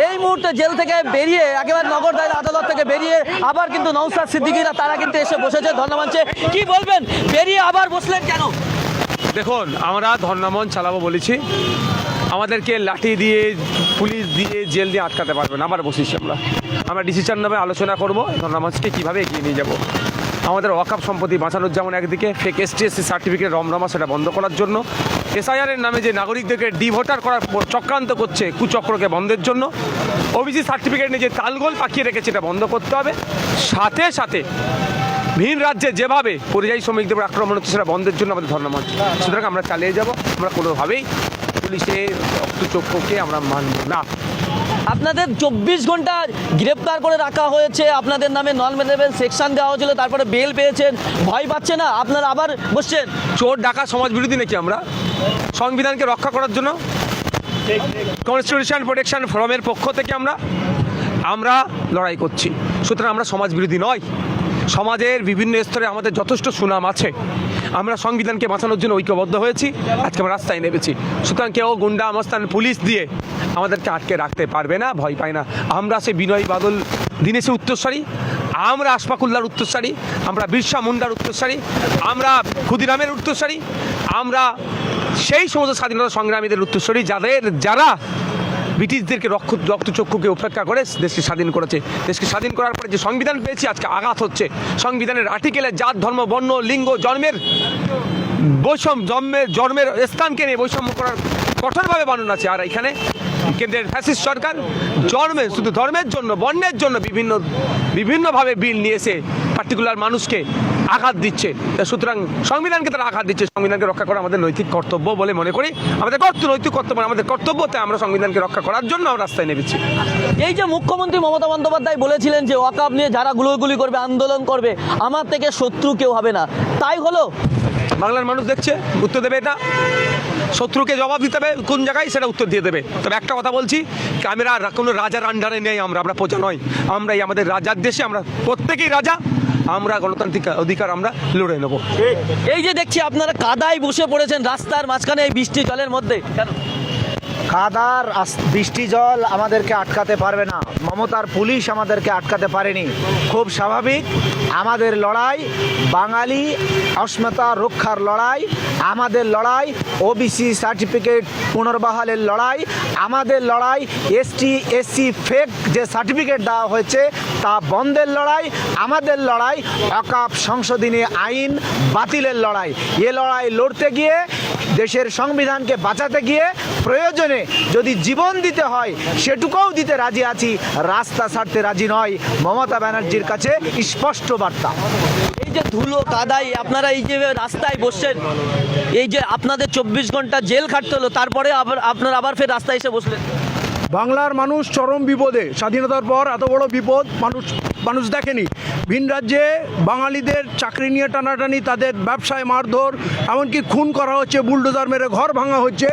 এই মুহূর্তে জেল থেকে বেরিয়ে একেবারে নগর দায়রা আদালত থেকে বেরিয়ে আবার কিন্তু নওশাদ সিদ্দিকীরা তারা কিন্তু এসে বসেছে ধর্নামঞ্চে। কি বলবেন, বেরিয়ে আবার বসলেন কেন? দেখুন, আমরা ধর্নামঞ্চ চালাবো বলেছি, আমাদেরকে লাঠি দিয়ে পুলিশ দিয়ে জেল দিয়ে আটকাতে পারবে না। আবার বসেছি আমরা ডিসিশন নেবে আলোচনা করবো ধর্নামঞ্চকে কীভাবে এগিয়ে নিয়ে যাব। আমাদের ওয়াকফ সম্পত্তি বাঁচানোর যেমন একদিকে, ফেক ST/SC সার্টিফিকেট রমরমা সেটা বন্ধ করার জন্য, SIR-এর নামে যে নাগরিকদেরকে ডিভোটার করার চক্রান্ত করছে কুচক্রকে বন্ধের জন্য, OBC সার্টিফিকেট নিয়ে যে তালগোল পাকিয়ে রেখেছে এটা বন্ধ করতে হবে। সাথে সাথে ভিন রাজ্যে যেভাবে পরিযায়ী শ্রমিকদের আক্রমণ হচ্ছে সেটা বন্ধের জন্য আমাদের ধর্নামঞ্চ। সুতরাং আমরা চালিয়ে যাব, আমরা কোনোভাবেই পুলিশের রক্তচক্ষুকে আমরা মানব না। আপনাদের 24 ঘন্টা গ্রেপ্তার করে রাখা হয়েছে, আপনাদের নামে নন মেনেবল সেকশন দেওয়া হয়েছিল, তারপরে বেল পেয়েছেন, ভয় পাচ্ছে না? আপনারা আবার বসছেন। চোর ডাকা সমাজ বিরোধী নাকি আমরা? সংবিধানকে রক্ষা করার জন্য কনস্টিটিউশন প্রোটেকশন ফোরামের পক্ষ থেকে আমরা লড়াই করছি। সুতরাং আমরা সমাজ বিরোধী নয়। সমাজের বিভিন্ন স্তরে আমাদের যথেষ্ট সুনাম আছে। আমরা সংবিধানকে বাঁচানোর জন্য ঐক্যবদ্ধ হয়েছি, আজকে আমরা রাস্তায় নেমেছি। সুতরাং কেউ গুন্ডা মস্তান পুলিশ দিয়ে আমাদেরকে আটকে রাখতে পারবে না, ভয় পায় না। আমরা সে বিনয় বাদল দীনেশের উত্তরস্বরী, আমরা আশফাকুল্লাহর উত্তরস্বরী, আমরা বিরসা মুন্ডার উত্তরস্বরী, আমরা ক্ষুদিরামের উত্তরস্বরী, আমরা সেই সমস্ত স্বাধীনতা সংগ্রামীদের উত্তরস্বরী যারা ব্রিটিশদেরকে রক্তচক্ষুকে উপেক্ষা করে দেশকে স্বাধীন করেছে। দেশকে স্বাধীন করার পরে যে সংবিধান পেয়েছি আজকে আঘাত হচ্ছে। সংবিধানের আর্টিকেলে জাত ধর্ম বর্ণ লিঙ্গ জন্মের জন্মের স্থানকে নিয়ে বৈষম্য করার কঠোরভাবে বানানো আছে। আর এখানে কেন্দ্রের ফ্যাসিস্ট সরকার শুধু ধর্মের জন্য বর্ণের জন্য বিভিন্নভাবে বিল নিয়ে এসে পার্টিকুলার মানুষকে আঘাত দিচ্ছে। সুতরাং সংবিধানকে তারা আঘাত দিচ্ছে। সংবিধানকে রক্ষা করা আমাদের নৈতিক কর্তব্য বলে মনে করি। আমাদের নৈতিক কর্তব্য আমাদের কর্তব্যতে আমরা সংবিধানকে রক্ষা করার জন্য আমরা রাস্তায় নেমেছি। এই যে মুখ্যমন্ত্রী মমতা বন্দ্যোপাধ্যায় বলেছিলেন যে ওয়াকফ নিয়ে যারা গুলোগুলি করবে, আন্দোলন করবে, আমার থেকে শত্রু কেউ হবে না, তাই হলো? বাংলার মানুষ দেখছে, উত্তর দেবে। এটা শত্রুকে জবাব দিতে হবে কোন জায়গায়, সেটা উত্তর দিয়ে দেবে। তবে একটা কথা বলছি, আমরা কোনো রাজার আন্ডারে নেই, আমরা প্রজা নয়। আমরা আমাদের রাজার দেশে, আমরা প্রত্যেকেই রাজা। আমরা গণতান্ত্রিক অধিকার আমরা লড়ে নেব। এই যে দেখছি আপনারা কাদায় বসে পড়েছেন রাস্তার মাঝখানে এই বৃষ্টি জলের মধ্যে, কেন? কাদার বৃষ্টি জল আমাদেরকে আটকাতে পারবে না। মমতার পুলিশ আমাদেরকে আটকাতে পারেনি। খুব স্বাভাবিক। আমাদের লড়াই বাঙালি অস্মিতা রক্ষার লড়াই, আমাদের লড়াই OBC সার্টিফিকেট পুনর্বহালের লড়াই, আমাদের লড়াই ST/SC ফেক যে সার্টিফিকেট দেওয়া হয়েছে তা বন্ধের লড়াই, আমাদের লড়াই ওয়াকফ সংশোধনী আইন বাতিলের লড়াই। এ লড়াই লড়তে গিয়ে, দেশের সংবিধানকে বাঁচাতে গিয়ে প্রয়োজনে যদি জীবন দিতে হয় সেটুকুও দিতে রাজি আছি, রাস্তা ছাড়তে রাজি নয়। মমতা ব্যানার্জির কাছে স্পষ্ট বার্তা। এই যে ধুলো কাদায় আপনারা এই যে রাস্তায় বসছেন, এই যে আপনাদের 24 ঘন্টা জেল খাটতে হলো, তারপরে আপনারা আবার ফের রাস্তায় এসে বসলেন। বাংলার মানুষ চরম বিপদে। স্বাধীনতার পর এত বড় বিপদ মানুষ দেখেনি। ভিন রাজ্যে বাঙালিদের চাকরি নিয়ে টানাটানি, তাদের ব্যবসায় মারধর, এমনকি খুন করা হচ্ছে, বুলডোজার মেরে ঘর ভাঙা হচ্ছে।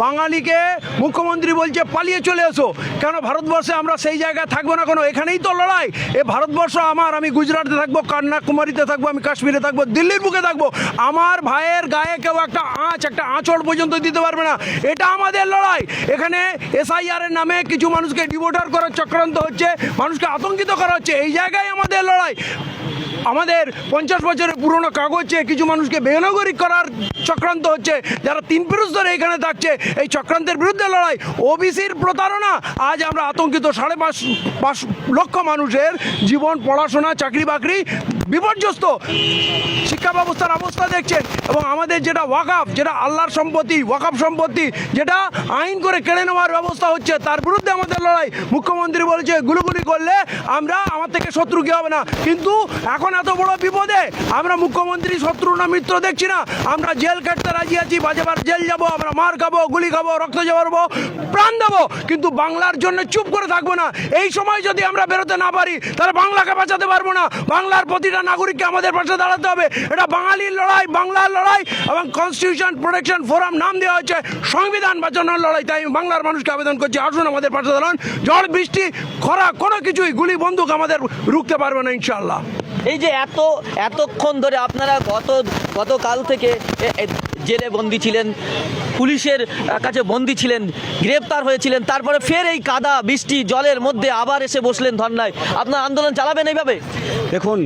বাঙালিকে মুখ্যমন্ত্রী বলছে পালিয়ে চলে এসো। কেন ভারতবর্ষে আমরা সেই জায়গায় থাকবো না? কোনো এখানেই তো লড়াই। এ ভারতবর্ষ আমার, আমি গুজরাটে থাকবো, কন্যাকুমারীতে থাকবো, আমি কাশ্মীরে থাকবো, দিল্লির বুকে থাকবো। আমার ভাইয়ের গায়ে কেউ একটা আঁচড় পর্যন্ত দিতে পারবে না। এটা আমাদের লড়াই। এখানে SIR-এর নামে কিছু মানুষকে ডিভোটার করার চক্রান্ত হচ্ছে, মানুষকে আতঙ্কিত করা হচ্ছে। এই জায়গায় আমাদের লড়াই। আমাদের 50 বছরের পুরনো কাগজে কিছু মানুষকে বেনাগরিক করার চক্রান্ত হচ্ছে, যারা 3 পুরুষ ধরে এখানে থাকছে। এই চক্রান্তের বিরুদ্ধে লড়াই। OBC-র প্রতারণা, আজ আমরা আতঙ্কিত। 5.5 লক্ষ মানুষের জীবন, পড়াশোনা, চাকরি বাকরি বিপর্যস্ত। শিক্ষা ব্যবস্থার অবস্থা দেখছেন। এবং আমাদের যেটা ওয়াকফ, যেটা আল্লাহর সম্পত্তি, ওয়াকফ সম্পত্তি, যেটা আইন করে কেড়ে নেওয়ার ব্যবস্থা হচ্ছে, তার বিরুদ্ধে আমাদের লড়াই। মুখ্যমন্ত্রী বলেছে গুলিগুলি করলে আমার থেকে শত্রু কি হবে না, কিন্তু এখন এত বড় বিপদে আমরা মুখ্যমন্ত্রী শত্রু না মিত্র দেখছি না। আমরা জেল কাটতে রাজি আছি, বাজেবার জেল যাব, আমরা মার খাবো, গুলি খাবো, রক্ত ঝরাবো, প্রাণ দেবো, কিন্তু বাংলার জন্য চুপ করে থাকবো না। এই সময় যদি আমরা বেরোতে না পারি তাহলে বাংলাকে বাঁচাতে পারবো না। বাংলার প্রতিটা নাগরিককে আমাদের পাশে দাঁড়াতে হবে। এটা বাঙালির লড়াই, বাংলার লড়াই, এবং কনস্টিটিউশন প্রোটেকশন ফোরাম নাম দেওয়া হচ্ছে সংবিধান বাঁচানোর লড়াই। তাই বাংলার মানুষকে আবেদন করছি, আসুন আমাদের পাশে দাঁড়ান। ঝড় বৃষ্টি খরা কোনো কিছুই, গুলি বন্দুক আমাদের রুখতে পারবে না ইনশাআল্লাহ। এই যে এতক্ষণ ধরে আপনারা গতকাল থেকে জেলে বন্দী ছিলেন, পুলিশের কাছে বন্দী ছিলেন, গ্রেপ্তার হয়েছিলেন, তারপরে ফের এই কাদা বৃষ্টি জলের মধ্যে আবার এসে বসলেন ধর্নায়। আপনার আন্দোলন চালাবেন এইভাবে? দেখুন,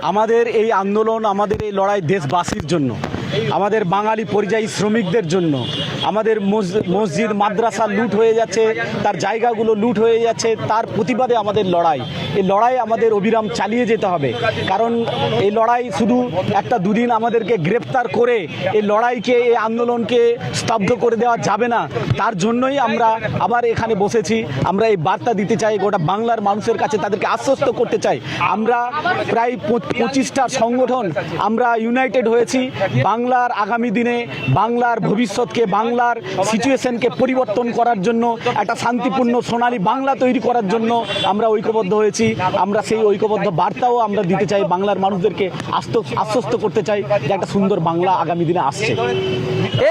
আমাদের এই আন্দোলন, আমাদের এই লড়াই দেশবাসীর জন্য, আমাদের বাঙালি পরিযায়ী শ্রমিকদের জন্য। আমাদের মসজিদ মাদ্রাসা লুট হয়ে যাচ্ছে, তার জায়গাগুলো লুট হয়ে যাচ্ছে, তার প্রতিবাদে আমাদের লড়াই। এই লড়াই আমাদের অবিরাম চালিয়ে যেতে হবে, কারণ এই লড়াই শুধু একটা দুদিন আমাদেরকে গ্রেপ্তার করে এই লড়াইকে, এই আন্দোলনকে স্তব্ধ করে দেওয়া যাবে না। তার জন্যই আমরা আবার এখানে বসেছি। আমরা এই বার্তা দিতে চাই গোটা বাংলার মানুষের কাছে, তাদেরকে আশ্বস্ত করতে চাই। আমরা প্রায় 25টা সংগঠন আমরা ইউনাইটেড হয়েছি বাংলার আগামী দিনে, বাংলার ভবিষ্যৎকে, বাংলার সিচুয়েশনকে পরিবর্তন করার জন্য, একটা শান্তিপূর্ণ সোনালী বাংলা তৈরি করার জন্য আমরা ঐক্যবদ্ধ হয়েছি। আমরা সেই ঐক্যবদ্ধ বার্তাও আমরা দিতে চাই, বাংলার মানুষদেরকে আশ্বস্ত করতে চাই যে একটা সুন্দর বাংলা আগামী দিনে আসছে।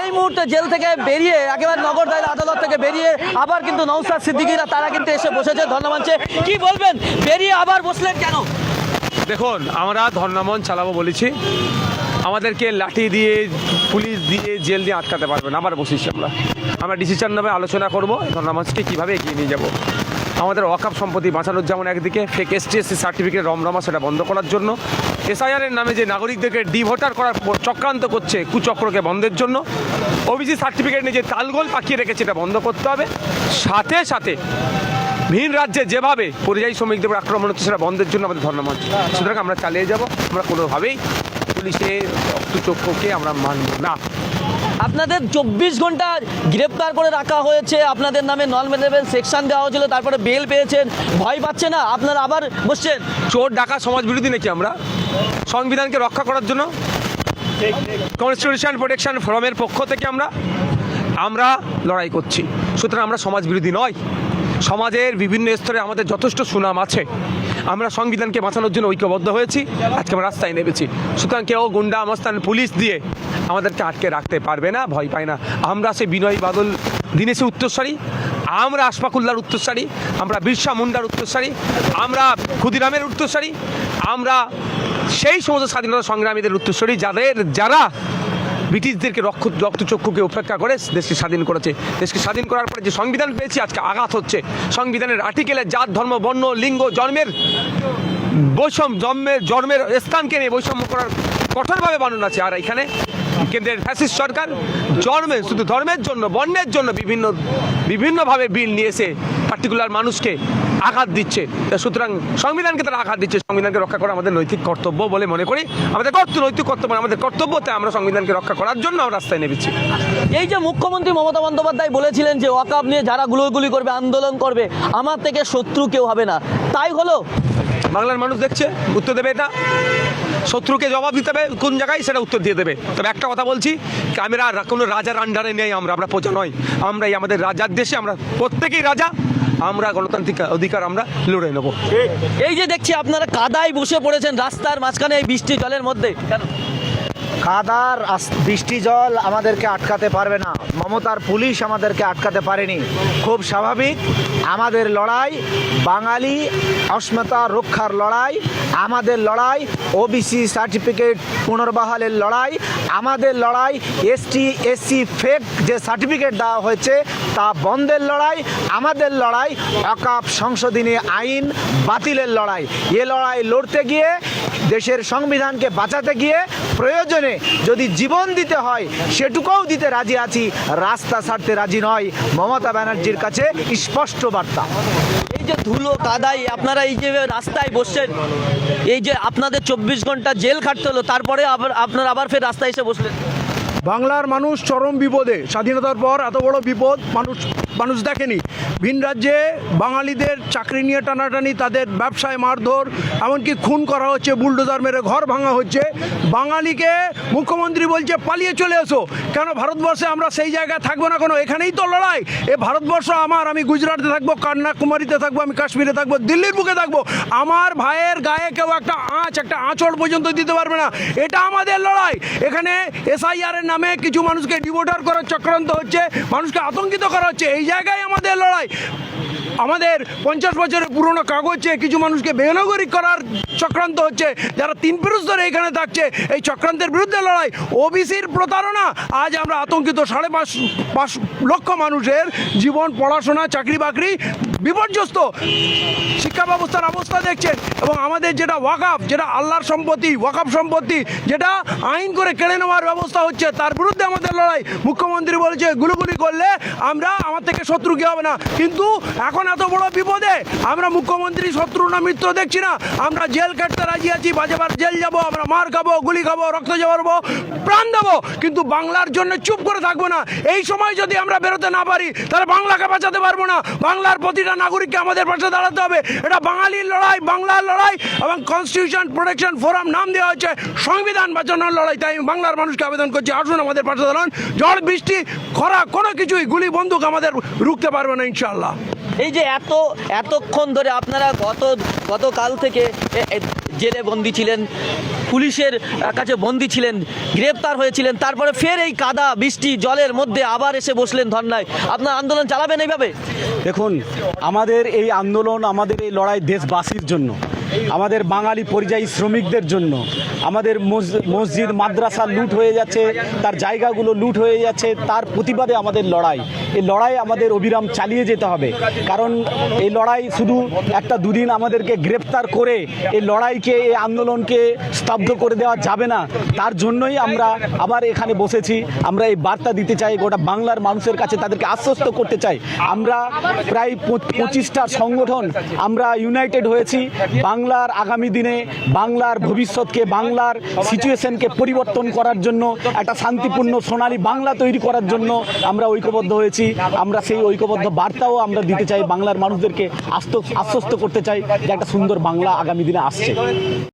এই মুহূর্তে জেল থেকে বেরিয়ে, একেবারে নগর দায়রা আদালত থেকে বেরিয়ে আবার কিন্তু নওশাদ সিদ্দিকীরা তারা কিন্তু এসে বসেছে ধর্নামঞ্চে। কি বলবেন, বেরিয়ে আবার বসলেন কেন? দেখুন, আমরা ধর্নামন চালাবো বলেছি, আমাদেরকে লাঠি দিয়ে, পুলিশ দিয়ে, জেল দিয়ে আটকাতে পারবে না। আবার বসেছি আমরা ডিসিশন নেবে, আলোচনা করবো ধর্নামঞ্চকে কীভাবে এগিয়ে নিয়ে যাব। আমাদের ওয়াকফ সম্পত্তি বাঁচানোর যেমন একদিকে, ফেক ST/SC সার্টিফিকেট রমরমা সেটা বন্ধ করার জন্য, SIR এর নামে যে নাগরিকদেরকে ডিভোটার করার চক্রান্ত করছে কুচক্রকে বন্ধের জন্য, OBC সার্টিফিকেট নিয়ে যে তালগোল পাকিয়ে রেখেছে এটা বন্ধ করতে হবে। সাথে সাথে ভিন রাজ্যে যেভাবে পরিযায়ী শ্রমিকদের উপর আক্রমণ হচ্ছে সেটা বন্ধের জন্য আমাদের ধর্নামঞ্চ। সুতরাং আমরা চালিয়ে যাব। আমরা কোনোভাবেই পুলিশের রক্তচক্ষুকে আমরা মানব না। আপনাদের 24 ঘন্টা গ্রেপ্তার করে রাখা হয়েছে, আপনাদের নামে নন মেনেবল সেকশন দেওয়া হয়েছিল, তারপরে বেল পেয়েছেন, ভয় পাচ্ছে না? আপনারা আবার বসছেন। চোর ডাকা সমাজ বিরোধী নাকি আমরা? সংবিধানকে রক্ষা করার জন্য কনস্টিটিউশন প্রোটেকশন ফোরামের পক্ষ থেকে আমরা লড়াই করছি। সুতরাং আমরা সমাজ বিরোধী নয়। সমাজের বিভিন্ন স্তরে আমাদের যথেষ্ট সুনাম আছে। আমরা সংবিধানকে বাঁচানোর জন্য ঐক্যবদ্ধ হয়েছি, আজকে আমরা রাস্তায় নেমেছি। সুতরাং কেউ গুন্ডা মস্তান পুলিশ দিয়ে আমাদেরকে আটকে রাখতে পারবে না, ভয় পায় না। আমরা সে বিনয় বাদল দীনেশের উত্তরসারী, আমরা আশফাকুল্লাহর উত্তরসারী, আমরা বিরসা মুন্ডার উত্তরসারী, আমরা ক্ষুদিরামের উত্তরসারী, আমরা সেই সমস্ত স্বাধীনতা সংগ্রামীদের উত্তরসূরি যারা ব্রিটিশদেরকে রক্তচক্ষুকে উপেক্ষা করে দেশকে স্বাধীন করেছে। দেশকে স্বাধীন করার পরে যে সংবিধান পেয়েছি, আজকে আঘাত হচ্ছে। সংবিধানের আর্টিকেলে জাত, ধর্ম, বর্ণ, লিঙ্গ, জন্মের জন্মের স্থানকে নিয়ে বৈষম্য করার কঠোরভাবে বানানো আছে। আর এখানে কেন্দ্রের ফ্যাসিস্ট সরকার শুধু ধর্মের জন্য, বর্ণের জন্য বিভিন্নভাবে বিল নিয়ে এসে পার্টিকুলার মানুষকে আঘাত দিচ্ছে। সুতরাং সংবিধানকে তারা আঘাত দিচ্ছে। সংবিধানকে রক্ষা করা আমাদের নৈতিক কর্তব্য বলে মনে করি। আমাদের নৈতিক কর্তব্য, আমাদের কর্তব্যতে আমরা সংবিধানকে রক্ষা করার জন্য আমরা রাস্তায় নেমেছি। এই যে মুখ্যমন্ত্রী মমতা বন্দ্যোপাধ্যায় বলেছিলেন যে ওয়াকফ নিয়ে যারা গুলোগুলি করবে, আন্দোলন করবে, আমার থেকে শত্রু কেউ হবে না, তাই হলো? বাংলার মানুষ দেখছে, উত্তর দেবে। এটা শত্রুকে জবাব দিতে হবে কোন জায়গায়, সেটা উত্তর দিয়ে দেবে। তবে একটা কথা বলছি, আমরা কোনো রাজার আন্ডারে নেই, আমরা প্রজা নয়। আমরা এই আমাদের রাজার দেশে, আমরা প্রত্যেকেই রাজা। আমরা গণতান্ত্রিক অধিকার আমরা লড়ে নেব। এই যে দেখছি আপনারা কাদায় বসে পড়েছেন রাস্তার মাঝখানে এই বৃষ্টি জলের মধ্যে, কেন? কাদার বৃষ্টি জল আমাদেরকে আটকাতে পারবে না। মমতার পুলিশ আমাদেরকে আটকাতে পারেনি। খুব স্বাভাবিক। আমাদের লড়াই বাঙালি অস্মিতা রক্ষার লড়াই, আমাদের লড়াই OBC সার্টিফিকেট পুনর্বহালের লড়াই, আমাদের লড়াই ST/SC ফেক যে সার্টিফিকেট দেওয়া হয়েছে তা বন্ধের লড়াই, আমাদের লড়াই ওয়াকফ সংশোধনী আইন বাতিলের লড়াই। এ লড়াই লড়তে গিয়ে, দেশের সংবিধানকে বাঁচাতে গিয়ে প্রয়োজনে যদি জীবন দিতে হয় সেটুকুও দিতে রাজি আছি, রাস্তা ছাড়তে রাজি নয়। মমতা ব্যানার্জির কাছে স্পষ্ট বার্তা। এই যে ধুলো কাদায় আপনারা এই যে রাস্তায় বসছেন, এই যে আপনাদের 24 ঘন্টা জেল খাটতে হলো, তারপরে আপনারা আবার ফের রাস্তায় এসে বসলেন। বাংলার মানুষ চরম বিপদে। স্বাধীনতার পর এত বড় বিপদ মানুষ দেখেনি। ভিন রাজ্যে বাঙালিদের চাকরি নিয়ে টানাটানি, তাদের ব্যবসায় মারধর, এমনকি খুন করা হচ্ছে, বুলডোজার মেরে ঘর ভাঙা হচ্ছে। বাঙালিকে মুখ্যমন্ত্রী বলছে পালিয়ে চলে এসো। কেন ভারতবর্ষে আমরা সেই জায়গায় থাকবো না? কোনো এখানেই তো লড়াই। এ ভারতবর্ষ আমার, আমি গুজরাটে থাকবো, কন্যাকুমারীতে থাকবো, আমি কাশ্মীরে থাকবো, দিল্লির বুকে থাকবো। আমার ভাইয়ের গায়ে কেউ একটা আঁচড় পর্যন্ত দিতে পারবে না। এটা আমাদের লড়াই। এখানে SIR এর নামে কিছু মানুষকে ডিভোটার করার চক্রান্ত হচ্ছে, মানুষকে আতঙ্কিত করা হচ্ছে। এই জায়গায় আমাদের লড়াই। আমাদের 50 বছরের পুরনো কাগজে কিছু মানুষকে বেনাগরিক করার চক্রান্ত হচ্ছে, যারা 3 পুরুষ ধরে এখানে থাকছে, এই চক্রান্তের বিরুদ্ধে লড়াই। ওবিসির প্রতারণা, আজ আমরা আতঙ্কিত। 5.5 লক্ষ মানুষের জীবন, পড়াশোনা, চাকরি বাকরি বিপর্যস্ত। শিক্ষা ব্যবস্থার অবস্থা দেখছেন। এবং আমাদের যেটা ওয়াকাফ, যেটা আল্লাহর সম্পত্তি, ওয়াকাফ সম্পত্তি, যেটা আইন করে কেড়ে নেওয়ার ব্যবস্থা হচ্ছে, তার বিরুদ্ধে আমাদের লড়াই। মুখ্যমন্ত্রী বলেছে গুলিগুলি করলে আমার থেকে শত্রু কি হবে না, কিন্তু এখন এত বড় বিপদে আমরা মুখ্যমন্ত্রী শত্রু না মিত্র দেখছি না। আমরা জেল কাটতে রাজি আছি, বাজেবার জেল যাব, আমরা মার খাবো, গুলি খাবো, রক্ত জবাবো, প্রাণ দেবো, কিন্তু বাংলার জন্য চুপ করে থাকবো না। এই সময় যদি আমরা বেরোতে না পারি, তাহলে বাংলাকে বাঁচাতে পারবো না। বাংলার প্রতিটা নাগরিককে আমাদের পাশে দাঁড়াতে হবে। এটা বাঙালির লড়াই, বাংলার লড়াই, এবং কনস্টিটিউশন প্রোটেকশন ফোরাম নাম দেওয়া হচ্ছে সংবিধান বাঁচানোর লড়াই। তাই আমি বাংলার মানুষকে আবেদন করছি, আসুন আমাদের পাশে দাঁড়ান। ঝড় বৃষ্টি খরা কোনো কিছুই গুলি বন্দুক আমাদের রুখতে পারবে না ইনশাআল্লাহ। এই যে এতক্ষণ ধরে আপনারা গতকাল থেকে জেলে বন্দি ছিলেন, পুলিশের কাছে বন্দি ছিলেন, গ্রেপ্তার হয়েছিলেন, তারপরে ফের এই কাদা বৃষ্টি জলের মধ্যে আবার এসে বসলেন ধর্নায়। আপনার আন্দোলন চালাবেন এইভাবে? দেখুন, আমাদের এই আন্দোলন, আমাদের এই লড়াই দেশবাসীর জন্য, আমাদের বাঙালি পরিযায়ী শ্রমিকদের জন্য। আমাদের মসজিদ মাদ্রাসা লুট হয়ে যাচ্ছে, তার জায়গাগুলো লুট হয়ে যাচ্ছে, তার প্রতিবাদে আমাদের লড়াই। এই লড়াই আমাদের অবিরাম চালিয়ে যেতে হবে, কারণ এই লড়াই শুধু 1-2 দিন আমাদেরকে গ্রেপ্তার করে এই লড়াইকে, এই আন্দোলনকে স্তব্ধ করে দেওয়া যাবে না। তার জন্যই আমরা আবার এখানে বসেছি। আমরা এই বার্তা দিতে চাই গোটা বাংলার মানুষের কাছে, তাদেরকে আশ্বস্ত করতে চাই। আমরা প্রায় 25টা সংগঠন আমরা ইউনাইটেড হয়েছি বাংলার আগামী দিনে, বাংলার ভবিষ্যৎকে, বাংলার সিচুয়েশনকে পরিবর্তন করার জন্য, একটা শান্তিপূর্ণ সোনালী বাংলা তৈরি করার জন্য আমরা ঐক্যবদ্ধ হয়েছি। আমরা সেই ঐক্যবদ্ধ বার্তাও আমরা দিতে চাই, বাংলার মানুষদেরকে আশ্বস্ত করতে চাই যে একটা সুন্দর বাংলা আগামী দিনে আসছে।